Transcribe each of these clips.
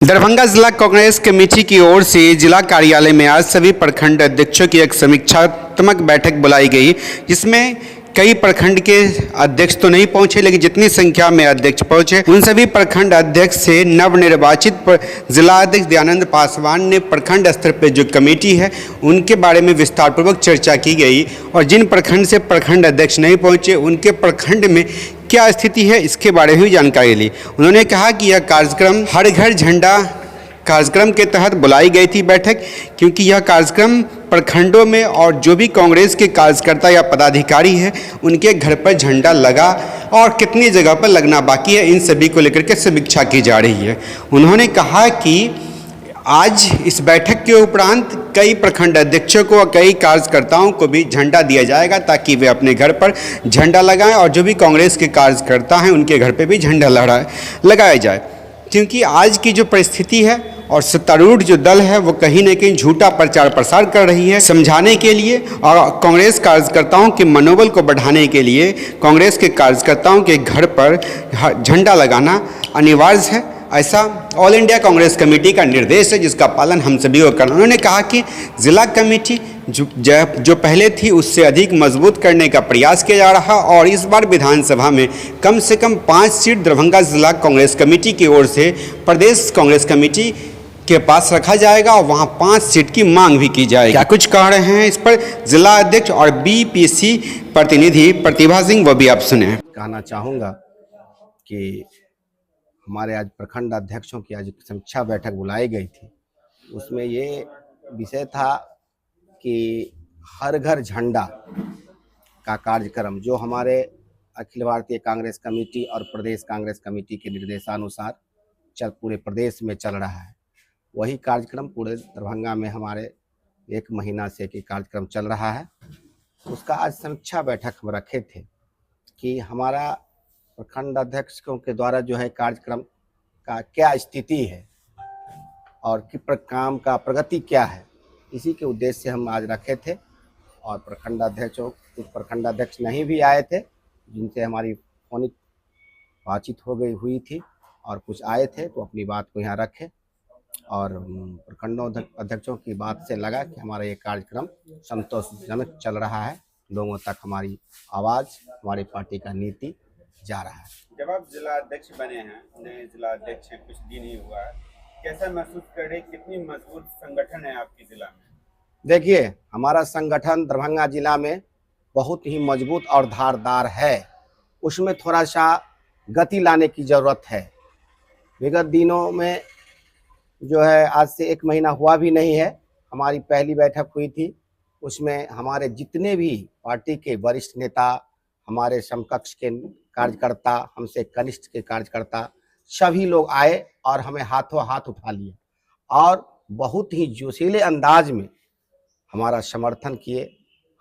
दरभंगा जिला कांग्रेस कमेटी की ओर से जिला कार्यालय में आज सभी प्रखंड अध्यक्षों की एक समीक्षात्मक बैठक बुलाई गई, जिसमें कई प्रखंड के अध्यक्ष तो नहीं पहुंचे, लेकिन जितनी संख्या में अध्यक्ष पहुंचे उन सभी प्रखंड अध्यक्ष से नवनिर्वाचित जिला अध्यक्ष दयानंद पासवान ने प्रखंड स्तर पर जो कमेटी है उनके बारे में विस्तारपूर्वक चर्चा की गई। और जिन प्रखंड से प्रखंड अध्यक्ष नहीं पहुंचे उनके प्रखंड में क्या स्थिति है इसके बारे में जानकारी ली। उन्होंने कहा कि यह कार्यक्रम हर घर झंडा कार्यक्रम के तहत बुलाई गई थी बैठक, क्योंकि यह कार्यक्रम प्रखंडों में और जो भी कांग्रेस के कार्यकर्ता या पदाधिकारी है उनके घर पर झंडा लगा और कितनी जगह पर लगना बाकी है, इन सभी को लेकर के समीक्षा की जा रही है। उन्होंने कहा कि आज इस बैठक के उपरांत कई प्रखंड अध्यक्षों को और कई कार्यकर्ताओं को भी झंडा दिया जाएगा ताकि वे अपने घर पर झंडा लगाएं और जो भी कांग्रेस के कार्यकर्ता हैं उनके घर पर भी झंडा लगाया जाए, क्योंकि आज की जो परिस्थिति है और सत्तारूढ़ जो दल है वो कहीं न कहीं झूठा प्रचार प्रसार कर रही है समझाने के लिए और कांग्रेस कार्यकर्ताओं के मनोबल को बढ़ाने के लिए कांग्रेस के कार्यकर्ताओं के घर पर झंडा लगाना अनिवार्य है। ऐसा ऑल इंडिया कांग्रेस कमेटी का निर्देश है जिसका पालन हम सभी को करना। उन्होंने कहा कि जिला कमेटी जो पहले थी उससे अधिक मजबूत करने का प्रयास किया जा रहा और इस बार विधानसभा में कम से कम 5 सीट दरभंगा जिला कांग्रेस कमेटी की ओर से प्रदेश कांग्रेस कमेटी के पास रखा जाएगा और वहां 5 सीट की मांग भी की जाएगी। क्या कुछ कह रहे हैं इस पर जिला अध्यक्ष और बीपीसी प्रतिनिधि प्रतिभा सिंह, वो भी आप सुने। कहना चाहूँगा कि हमारे आज प्रखंड अध्यक्षों की आज समीक्षा बैठक बुलाई गई थी, उसमें ये विषय था कि हर घर झंडा का कार्यक्रम जो हमारे अखिल भारतीय कांग्रेस कमेटी और प्रदेश कांग्रेस कमेटी के निर्देशानुसार पूरे प्रदेश में चल रहा है, वही कार्यक्रम पूरे दरभंगा में हमारे 1 महीना से कि कार्यक्रम चल रहा है। उसका आज समीक्षा बैठक हम रखे थे कि हमारा प्रखंड अध्यक्षों के द्वारा जो है कार्यक्रम का क्या स्थिति है और कि काम का प्रगति क्या है, इसी के उद्देश्य से हम आज रखे थे। और प्रखंड अध्यक्षों कुछ प्रखंड अध्यक्ष नहीं भी आए थे, जिनसे हमारी फोनिक बातचीत हुई थी, और कुछ आए थे तो अपनी बात को यहाँ रखे और प्रखंडों अध्यक्षों की बात से लगा कि हमारा ये कार्यक्रम संतोषजनक चल रहा है, लोगों तक हमारी आवाज़, हमारी पार्टी का नीति जा रहा है। जब आप जिला अध्यक्ष बने हैं, नए जिला अध्यक्ष हैं, कुछ दिन ही हुआ है, कैसा महसूस कर रहे, कितनी मजबूत संगठन है आपके जिला में? देखिए, हमारा संगठन दरभंगा जिला में बहुत ही मजबूत और धारदार है, उसमें थोड़ा सा गति लाने की ज़रूरत है। विगत दिनों में जो है, आज से 1 महीना हुआ भी नहीं है, हमारी पहली बैठक हुई थी, उसमें हमारे जितने भी पार्टी के वरिष्ठ नेता, हमारे समकक्ष के कार्यकर्ता, हमसे कनिष्ठ के कार्यकर्ता सभी लोग आए और हमें हाथों हाथ उठा लिए और बहुत ही जोशीले अंदाज में हमारा समर्थन किए,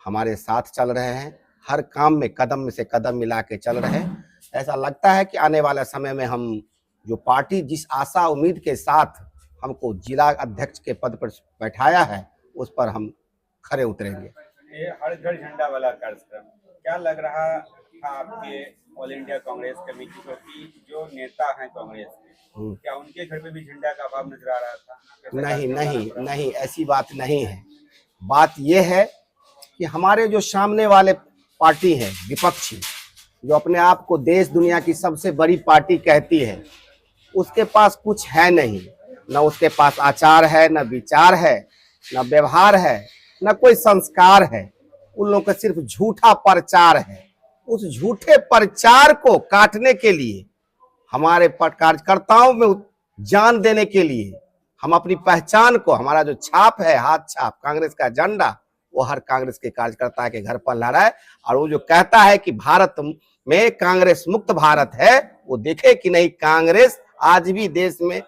हमारे साथ चल रहे हैं, हर काम में कदम से कदम मिला के चल रहे हैं। ऐसा लगता है कि आने वाला समय में हम जो पार्टी जिस आशा उम्मीद के साथ हमको जिला अध्यक्ष के पद पर बैठाया है उस पर हम खरे उतरेंगे। ये हर घर झंडा वाला कार्यक्रम क्या लग रहा था आपके ऑल इंडिया कांग्रेस कमेटी को कि जो नेता हैं कांग्रेस के, क्या उनके घर पे भी झंडा का अभाव नजर आ रहा था? नहीं, ऐसी बात नहीं है। बात यह है कि हमारे जो सामने वाले पार्टी है विपक्षी, जो अपने आप को देश दुनिया की सबसे बड़ी पार्टी कहती है, उसके पास कुछ है नहीं, न उसके पास आचार है, न विचार है, न व्यवहार है, न कोई संस्कार है। उन लोगों का सिर्फ झूठा प्रचार है। उस झूठे प्रचार को काटने के लिए, हमारे कार्यकर्ताओं में जान देने के लिए, हम अपनी पहचान को, हमारा जो छाप है, हाथ छाप, कांग्रेस का झंडा, वो हर कांग्रेस के कार्यकर्ता के घर पर लहराए। और वो जो कहता है कि भारत में कांग्रेस मुक्त भारत है, वो देखे कि नहीं, कांग्रेस आज भी देश में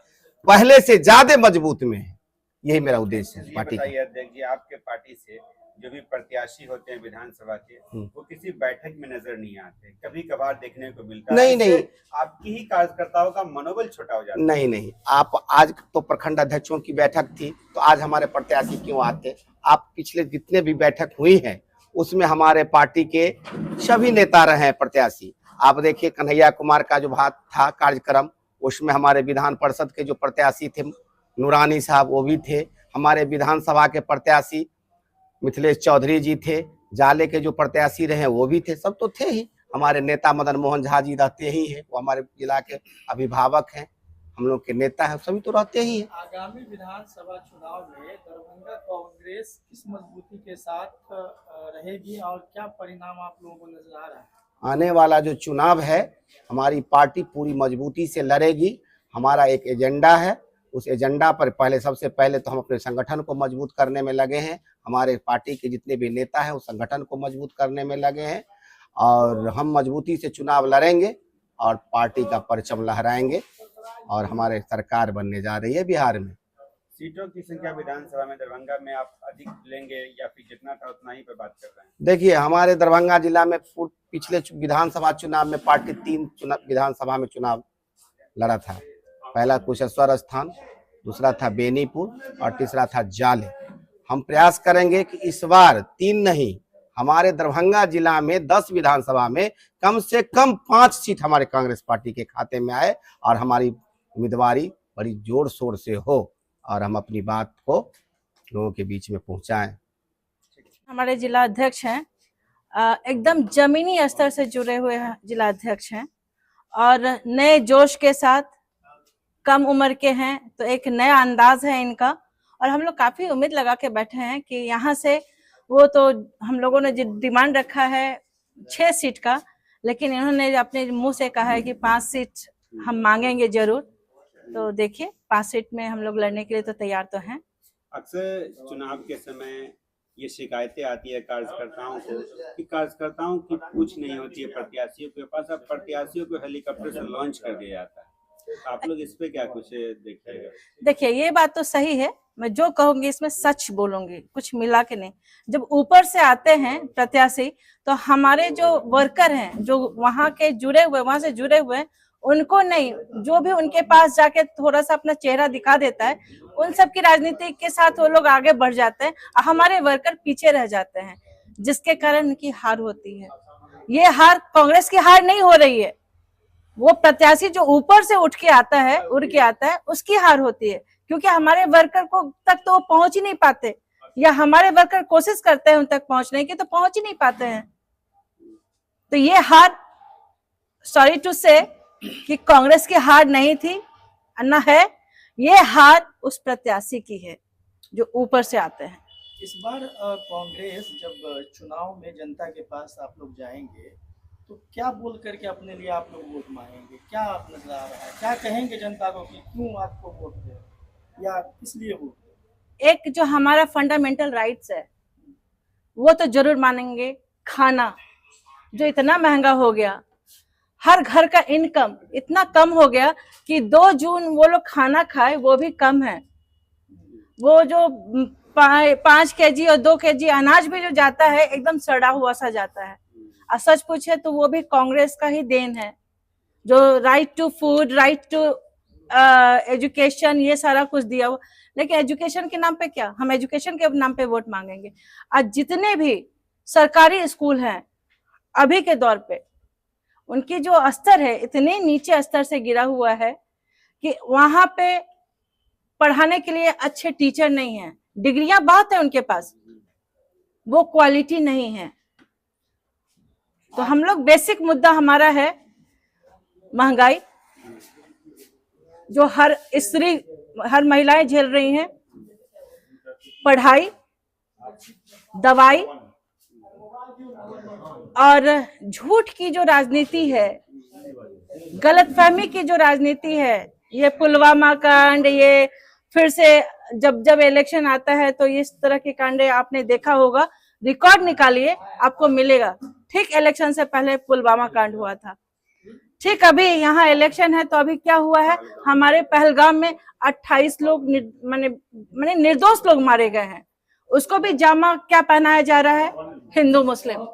पहले से ज्यादा मजबूत में है। यही मेरा उद्देश्य है पार्टी का। अध्यक्ष जी, आपके पार्टी से जो भी प्रत्याशी होते हैं विधानसभा के, वो किसी बैठक में नजर नहीं आते, कभी कभार देखने को मिलता है। नहीं, आपकी ही कार्यकर्ताओं का मनोबल छोटा हो जाता है। नहीं, आप आज तो प्रखंड अध्यक्षों की बैठक थी तो आज हमारे प्रत्याशी क्यों आते? आप पिछले जितने भी बैठक हुई है उसमें हमारे पार्टी के सभी नेता रहे हैं प्रत्याशी। आप देखिए, कन्हैया कुमार का जो बात था कार्यक्रम, उसमें हमारे विधान परिषद के जो प्रत्याशी थे नूरानी साहब वो भी थे, हमारे विधानसभा के प्रत्याशी मिथिलेश चौधरी जी थे, जाले के जो प्रत्याशी रहे वो भी थे, सब तो थे ही। हमारे नेता मदन मोहन झा जी रहते ही हैं, वो हमारे जिला के अभिभावक हैं, हम लोग के नेता हैं, सभी तो रहते ही हैं। आगामी विधानसभा चुनाव में दरभंगा कांग्रेस किस मजबूती के साथ रहेगी और क्या परिणाम आप लोगों को नजर आ रहा है? आने वाला जो चुनाव है हमारी पार्टी पूरी मजबूती से लड़ेगी। हमारा एक एजेंडा है, उस एजेंडा पर सबसे पहले तो हम अपने संगठन को मजबूत करने में लगे हैं। हमारे पार्टी के जितने भी नेता हैं उस संगठन को मजबूत करने में लगे हैं और हम मजबूती से चुनाव लड़ेंगे और पार्टी का परचम लहराएंगे और हमारे सरकार बनने जा रही है बिहार में। सीटों की संख्या विधानसभा में दरभंगा में आप अधिक लेंगे या फिर जितना था उतना ही पे बात कर रहे हैं? देखिए, हमारे दरभंगा जिला में पिछले विधानसभा चुनाव में पार्टी 3 विधानसभा में चुनाव लड़ा था। पहला कुशेश्वर स्थान, दूसरा था बेनीपुर और तीसरा था जाले। हम प्रयास करेंगे कि इस बार 3 नहीं, हमारे दरभंगा जिला में 10 विधानसभा में कम से कम 5 सीट हमारे कांग्रेस पार्टी के खाते में आए और हमारी उम्मीदवारी बड़ी जोर शोर से हो और हम अपनी बात को लोगों के बीच में पहुंचाएं। हमारे जिला अध्यक्ष हैं, एकदम जमीनी स्तर से जुड़े हुए जिला अध्यक्ष हैं और नए जोश के साथ, कम उम्र के हैं तो एक नया अंदाज है इनका और हम लोग काफी उम्मीद लगा के बैठे हैं कि यहाँ से वो तो हम लोगों ने डिमांड रखा है 6 सीट का, लेकिन इन्होंने अपने मुंह से कहा है कि 5 सीट हम मांगेंगे जरूर। तो देखिए 5 सीट में हम लोग लड़ने के लिए तो तैयार तो हैं। अक्सर चुनाव के समय ये शिकायतें आती है कार्यकर्ताओं को कि कार्यकर्ताओं की पूछ नहीं होती है प्रत्याशियों के पास, अब प्रत्याशियों को हेलीकॉप्टर से लॉन्च कर दिया जाता है। आप लोग इस पे क्या कुछ देखिएगा? देखिए ये बात तो सही है, मैं जो कहूंगी इसमें सच बोलूंगी, कुछ मिला के नहीं। जब ऊपर से आते हैं प्रत्याशी तो हमारे जो वर्कर हैं, जो वहां के जुड़े हुए, वहां से जुड़े हुए, उनको नहीं, जो भी उनके पास जाके थोड़ा सा अपना चेहरा दिखा देता है, उन सब की राजनीति के साथ वो लोग आगे बढ़ जाते हैं, हमारे वर्कर पीछे रह जाते हैं, जिसके कारण उनकी हार होती है। ये हार कांग्रेस की हार नहीं हो रही है, वो प्रत्याशी जो ऊपर से उठ के आता है, उड़ के आता है, उसकी हार होती है, क्योंकि हमारे वर्कर को तक तो वो पहुंच ही नहीं पाते, या हमारे वर्कर कोशिश करते हैं उन तक पहुंचने की तो पहुंच ही नहीं पाते हैं। तो ये हार, सॉरी टू से, कि कांग्रेस की हार नहीं थी ना है, ये हार उस प्रत्याशी की है जो ऊपर से आते हैं। इस बार कांग्रेस जब चुनाव में जनता के पास आप लोग जाएंगे तो क्या बोल करके अपने लिए आप लोग वोट मांगेंगे? क्या आप नजर आ रहा है, क्या कहेंगे जनता को कि क्यों आपको वोट दे या किस लिए वोट दे? एक जो हमारा फंडामेंटल राइट्स है वो तो जरूर मानेंगे। खाना जो इतना महंगा हो गया, हर घर का इनकम इतना कम हो गया कि 2 जून वो लोग खाना खाए वो भी कम है। वो जो 5 केजी और 2 केजी अनाज भी जो जाता है एकदम सड़ा हुआ सा जाता है। और सच पूछे तो वो भी कांग्रेस का ही देन है, जो right to food, right to education, ये सारा कुछ दिया हुआ। लेकिन एजुकेशन के नाम पे क्या, हम एजुकेशन के नाम पे वोट मांगेंगे? आज जितने भी सरकारी स्कूल हैं अभी के दौर पे, उनकी जो स्तर है इतने नीचे स्तर से गिरा हुआ है कि वहां पे पढ़ाने के लिए अच्छे टीचर नहीं है। डिग्रियां बहुत है उनके पास, वो क्वालिटी नहीं है। तो हम लोग, बेसिक मुद्दा हमारा है महंगाई, जो हर स्त्री, हर महिलाएं झेल रही हैं, पढ़ाई, दवाई और झूठ की जो राजनीति है, गलतफहमी की जो राजनीति है, ये पुलवामा कांड, ये फिर से जब इलेक्शन आता है तो इस तरह के कांड आपने देखा होगा, रिकॉर्ड निकालिए आपको मिलेगा। ठीक इलेक्शन से पहले पुलवामा कांड हुआ था, ठीक अभी यहाँ इलेक्शन है तो अभी क्या हुआ है, हमारे पहलगाम में 28 लोग माने निर्दोष लोग मारे गए हैं। उसको भी जामा क्या पहनाया जा रहा है, हिंदू मुस्लिम,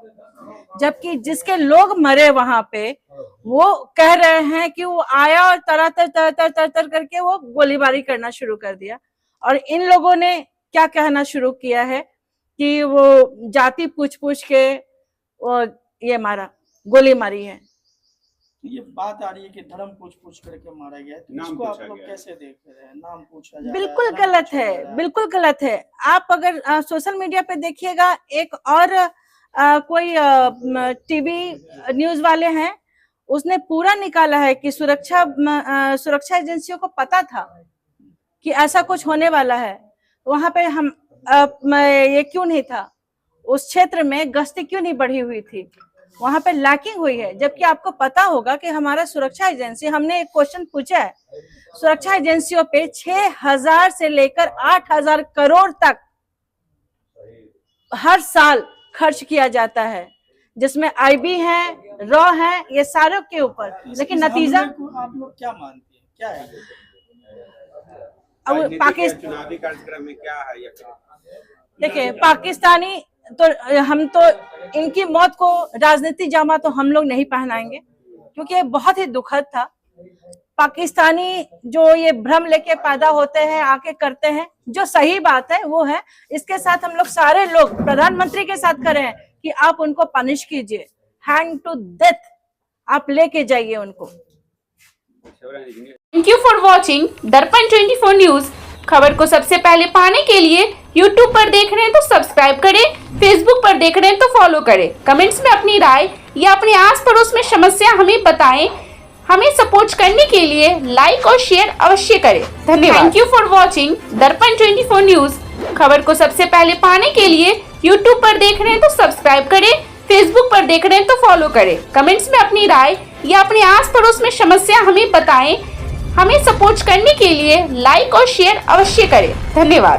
जबकि जिसके लोग मरे वहां पे वो कह रहे हैं कि वो आया और तर करके वो गोलीबारी करना शुरू कर दिया। और इन लोगों ने क्या कहना शुरू किया है कि वो जाति पूछ के वो ये मारा, गोली मारी है। तो ये बात आ रही है कि धर्म पूछ करके मारा गया है, तो नाम इसको आप पूछा लोग गया। कैसे देख रहे हैं? नाम पूछा जा रहा है, बिल्कुल धर्म गलत पूछा जा है, रहा बिल्कुल गलत है। आप अगर सोशल मीडिया पे देखिएगा, एक और कोई टीवी न्यूज वाले हैं, उसने पूरा निकाला है कि सुरक्षा एजेंसियों को पता था कि ऐसा कुछ होने वाला है। वहां पे हम ये क्यों नहीं था, उस क्षेत्र में गश्ती क्यों नहीं बढ़ी हुई थी, वहां पे लैकिंग हुई है। जबकि आपको पता होगा कि हमारा सुरक्षा एजेंसी, हमने एक क्वेश्चन पूछा है, सुरक्षा एजेंसियों पे 6,000 से लेकर 8,000 करोड़ तक हर साल खर्च किया जाता है, जिसमें आईबी है, रॉ है, ये सारों के ऊपर। है। लेकिन इस नतीजा हमले को आप लोग क्या मानते हैं, क्या है ये? अब पाकिस्तान, चुनावी कार्यक्रम में क्या है ये? देखिए पाकिस्तानी तो हम तो इनकी मौत को राजनीतिक जामा तो हम लोग नहीं पहनाएंगे, क्योंकि ये बहुत ही दुखद था। पाकिस्तानी जो ये भ्रम लेके पैदा होते हैं, आके करते हैं, जो सही बात है वो है। इसके साथ हम लोग सारे लोग प्रधानमंत्री के साथ खड़े हैं कि आप उनको पनिश कीजिए, हैंग टू डेथ आप लेके जाइए उनको। थैंक यू फॉर वॉचिंग दर्पण 24 न्यूज। खबर को सबसे पहले पाने के लिए यूट्यूब पर देख रहे हैं तो सब्सक्राइब करें, फेसबुक पर देख रहे हैं तो फॉलो करें। कमेंट्स में अपनी राय या अपने आस पड़ोस में समस्या हमें बताएं। हमें सपोर्ट करने के लिए लाइक और शेयर अवश्य करें। धन्यवाद। थैंक यू फॉर वॉचिंग दर्पण 24 न्यूज। खबर को सबसे पहले पाने के लिए यूट्यूब पर देख रहे हैं तो सब्सक्राइब करें, फेसबुक पर देख रहे हैं तो फॉलो करें। कमेंट्स में अपनी राय या अपने आस पड़ोस में समस्या हमें बताएं। हमें सपोर्ट करने के लिए लाइक और शेयर अवश्य करें। धन्यवाद।